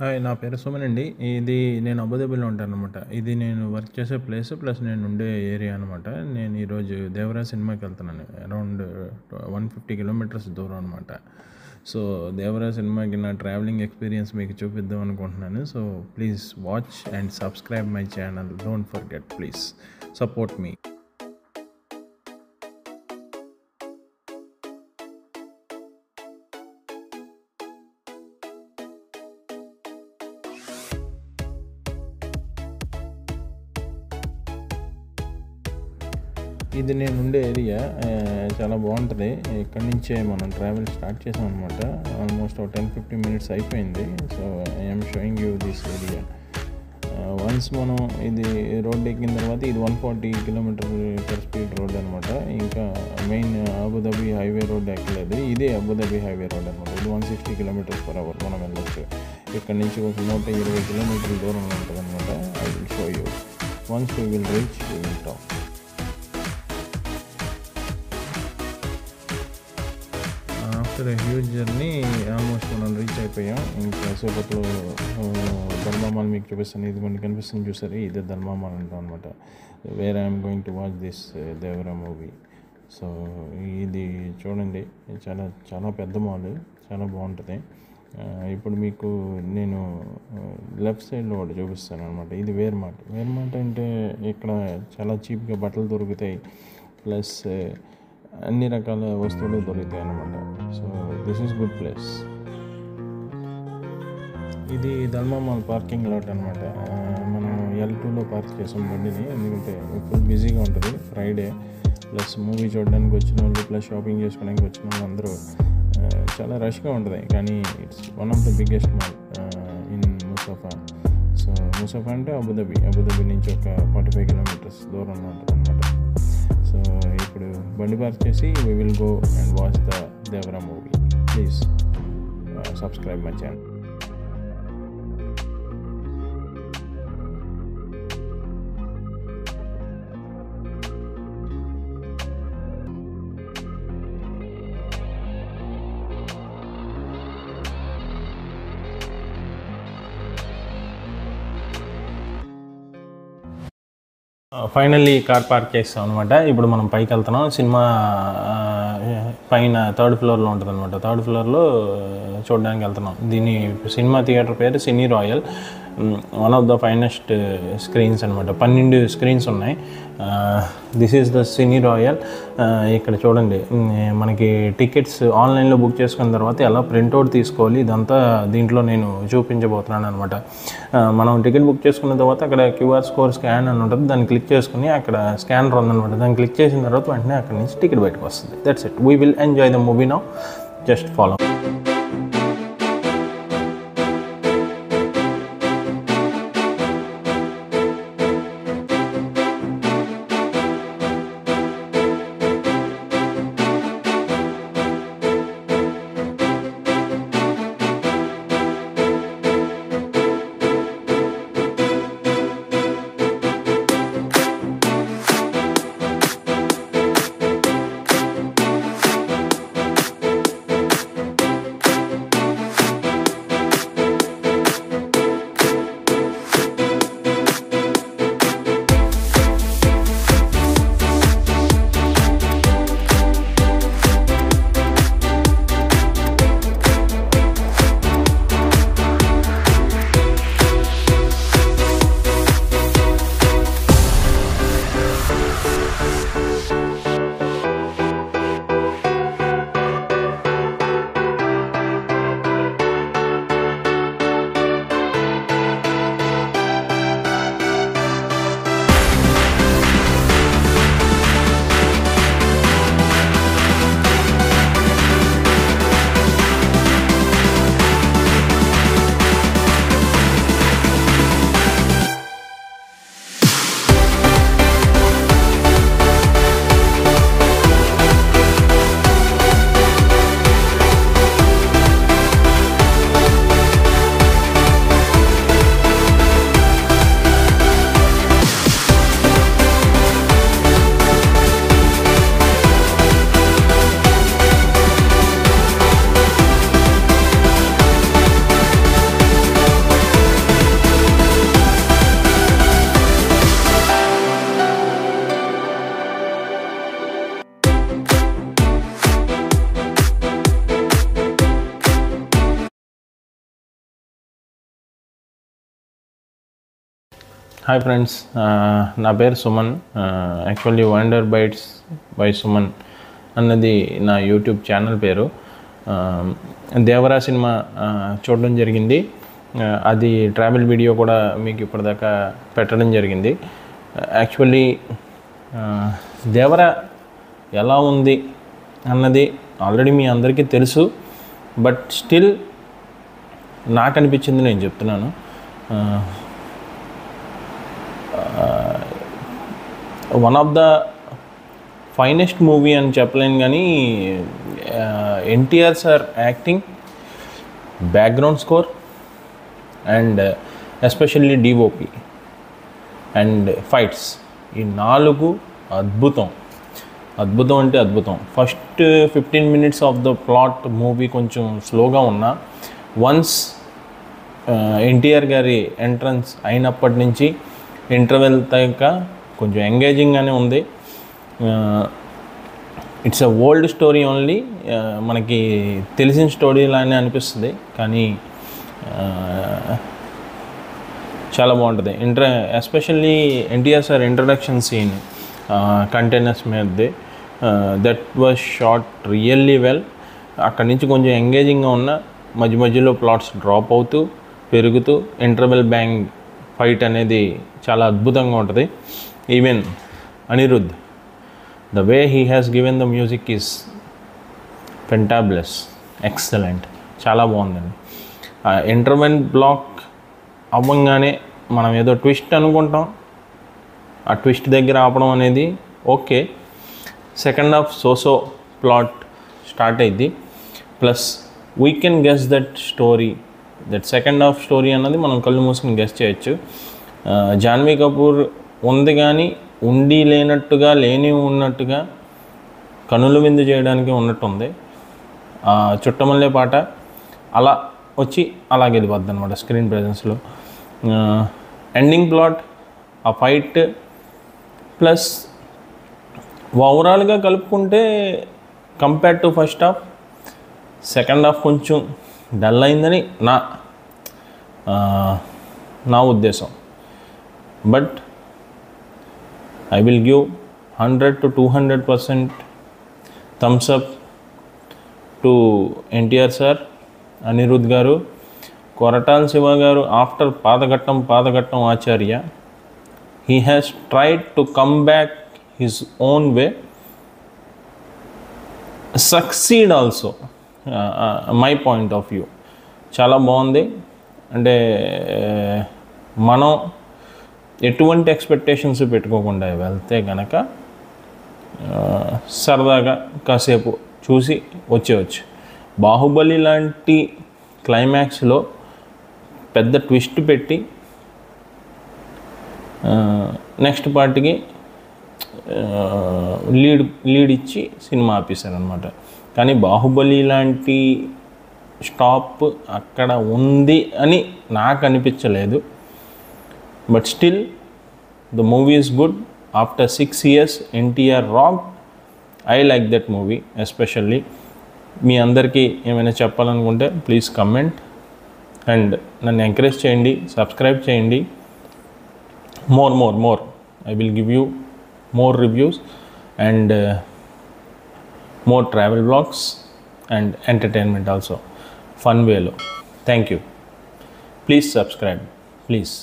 Hi. నా పేరు సుమన్ అండి. ఇది నేను అబుదాబిలో ఉంటాననమాట. ఇది నేను వర్క్ చేసే ప్లేస్ ప్లస్ నేను ఉండే ఏరియా అనమాట. నేను ఈరోజు దేవరా సినిమాకెళ్తున్నాను. అరౌండ్ 150 కిలోమీటర్స్ దూరం అనమాట. సో, దేవరా సినిమాకి నా ట్రావెలింగ్ ఎక్స్పీరియన్స్ మీకు చూపిద్దాం అనుకుంటున్నాను. So, please watch and subscribe my channel. Don't forget, please support me. ఇది నేను ఉండే ఏరియా చాలా బాగుంటుంది. ఇక్కడి నుంచే మనం ట్రావెల్ స్టార్ట్ చేసాం అనమాట. ఆల్మోస్ట్ ఒక 10-15 మినిట్స్ అయిపోయింది. So I'm showing you this area. Once మనం ఇది రోడ్ ఎక్కిన తర్వాత ఇది 140 కిలోమీటర్ పర్ స్పీడ్ రోడ్ అనమాట. ఇంకా మెయిన్ అబుదాబి హైవే రోడ్ ఎక్కలేదు. ఇదే అబుదాబి హైవే రోడ్ అనమాట. ఇది 160 కిలోమీటర్స్ పర్ అవర్ మనం వెళ్ళొచ్చు. ఇక్కడ నుంచి ఒక 120 కిలోమీటర్ల దూరంలో ఉంటుంది అనమాట. I will show you. Once we will reach we will talk. After huge journey almost మనం రీచ్ అయిపోయాం. ఇంకా సేపట్లో ధర్మామాల్ మీకు చూపిస్తాను. ఇది కొన్ని కనిపిస్తుంది చూసారు, ఇదే ధర్మామాల్ అంటాం అనమాట. Where I'm going to watch this Devara movie. So ఇది చూడండి, చాలా చాలా పెద్ద మాల్, చాలా బాగుంటుంది. ఇప్పుడు మీకు నేను లెఫ్ట్ సైడ్లో ఒకటి చూపిస్తాను అనమాట. ఇది వేర్ మార్ట్. వేర్ మార్ట్ అంటే ఇక్కడ చాలా చీప్గా బట్టలు దొరుకుతాయి, ప్లస్ అన్ని రకాల వస్తువులు దొరుకుతాయి అన్నమాట. So this is good place. ఇది ధర్మామాల్ పార్కింగ్ లాట్ అనమాట. మనం L2లో పార్క్ చేసాం బండిని, ఎందుకంటే ఫుల్ బిజీగా ఉంటుంది ఫ్రైడే. ప్లస్ మూవీ చూడడానికి వచ్చిన వాళ్ళు, ప్లస్ షాపింగ్ చేసుకోవడానికి వచ్చిన వాళ్ళు అందరూ చాలా రష్గా ఉంటుంది. కానీ it's one of the biggest mall in Musaffah. So Musaffah అంటే అబుదాబి నుంచి ఒక 45 కిలోమీటర్స్ దూరంలో ఉంటుంది అనమాట. సో ఇప్పుడు బండి పార్క్ చేసి we will go and watch the Devara movie. Please subscribe my channel. Finally car park చేస్తాం అనమాట. ఇప్పుడు మనం పైకి వెళ్తున్నాం. సినిమా పైన 3rd ఫ్లోర్లో ఉంటుంది అనమాట. 3rd ఫ్లోర్లో చూడడానికి వెళ్తున్నాం. దీని సినిమా థియేటర్ పేరు Cine Royal. One of the finest screens అనమాట. 12 స్క్రీన్స్ ఉన్నాయి. This is the Cine Royal. ఇక్కడ చూడండి, మనకి టికెట్స్ ఆన్లైన్లో బుక్ చేసుకున్న తర్వాత ఎలా ప్రింట్అవుట్ తీసుకోవాలి, ఇదంతా దీంట్లో నేను చూపించబోతున్నాను అనమాట. మనం టికెట్ బుక్ చేసుకున్న తర్వాత అక్కడ QR కోడ్ స్కాన్ అని ఉంటుంది. దాన్ని క్లిక్ చేసుకుని అక్కడ స్కానర్ ఉందనమాట. దాన్ని క్లిక్ చేసిన తర్వాత వెంటనే అక్కడ నుంచి టికెట్ బయటకు వస్తుంది. That's it. We will enjoy the movie now. Just follow. Hi friends, నా పేరు Suman. Actually wonder bytes by Suman అన్నది నా యూట్యూబ్ ఛానల్ పేరు. దేవరా సినిమా చూడడం జరిగింది. అది ట్రావెల్ వీడియో కూడా మీకు ఇప్పటిదాకా పెట్టడం జరిగింది. యాక్చువల్లీ దేవరా ఎలా ఉంది అన్నది ఆల్రెడీ మీ అందరికీ తెలుసు. బట్ స్టిల్ నాకు అనిపించింది నేను చెప్తున్నాను. One of the finest movie అని చెప్పలేను, కానీ NTR sir acting, background score and especially DOP and fights, ఈ 4 అద్భుతం. అద్భుతం అంటే అద్భుతం. First 15 minutes of the plot movie కొంచెం స్లోగా ఉన్నా, వన్స్ ఎన్టీఆర్ గారి ఎంట్రన్స్ అయినప్పటి నుంచి ఇంటర్వెల్ దాకా కొంచెం ఎంగేజింగ్గానే ఉంది. It's a old story only, మనకి తెలిసిన స్టోరీ లానే అనిపిస్తుంది, కానీ చాలా బాగుంటుంది. Especially NTR sir introduction scene containers మీదది, that was shot really well. అక్కడి నుంచి కొంచెం ఎంగేజింగ్గా ఉన్న, మధ్య మధ్యలో ప్లాట్స్ డ్రాప్ అవుతూ పెరుగుతూ ఇంటర్వెల్ బ్యాంగ్ ఫైట్ అనేది చాలా అద్భుతంగా ఉంటుంది. Even Anirudh, the way he has given the music is fantabulous, excellent, చాలా బాగుందండి. ఇంటర్వెల్ బ్లాక్ అవ్వంగానే మనం ఏదో ట్విస్ట్ అనుకుంటాం, ఆ ట్విస్ట్ దగ్గర ఆపడం అనేది okay. Second half సోసో plot start అయింది, plus we can guess that story, that second half story అన్నది మనం కళ్ళు మూసుకుని గెస్ చేయొచ్చు. జాన్వీ కపూర్ ఉంది, కానీ ఉండి లేనట్టుగా, లేని ఉన్నట్టుగా, కనుల విందు చేయడానికి ఉన్నట్టుంది. చుట్టమల్లే పాట అలా వచ్చి అలాగే వెళ్ళిపోద్ది అనమాట స్క్రీన్ ప్రెజెన్స్లో. ఎండింగ్ ప్లాట్, ఆ ఫైట్, ప్లస్ ఓవరాల్గా కలుపుకుంటే compare to first half, second half కొంచెం డల్ అయిందని నా ఉద్దేశం. But I will give 100 to 200% thumbs up to NTR sir, Anirudh garu, Koratala Siva garu. After పాతఘట్టం Acharya, he has tried to come back his own way, succeed also. My point of view చాలా బాగుంది. అంటే మనం ఎటువంటి ఎక్స్పెక్టేషన్స్ పెట్టుకోకుండా వెళ్తే కనుక సరదాగా కాసేపు చూసి వచ్చేవచ్చు. బాహుబలి లాంటి క్లైమాక్స్లో పెద్ద ట్విస్ట్ పెట్టి నెక్స్ట్ పార్ట్కి లీడ్ ఇచ్చి సినిమా ఆపేశారనమాట. కానీ బాహుబలి లాంటి స్టాప్ అక్కడ ఉంది అని నాకు అనిపించలేదు. But still the movie is good. After 6 years NTR rock. I like that movie especially. మీ అందరికీ ఏమైనా చెప్పాలనుకుంటే ప్లీజ్ కమెంట్ అండ్ నన్ను ఎంకరేజ్ చేయండి, సబ్స్క్రైబ్ చేయండి. More I will give you more reviews and more travel vlogs and entertainment also, fun way lo. Thank you. Please subscribe, please.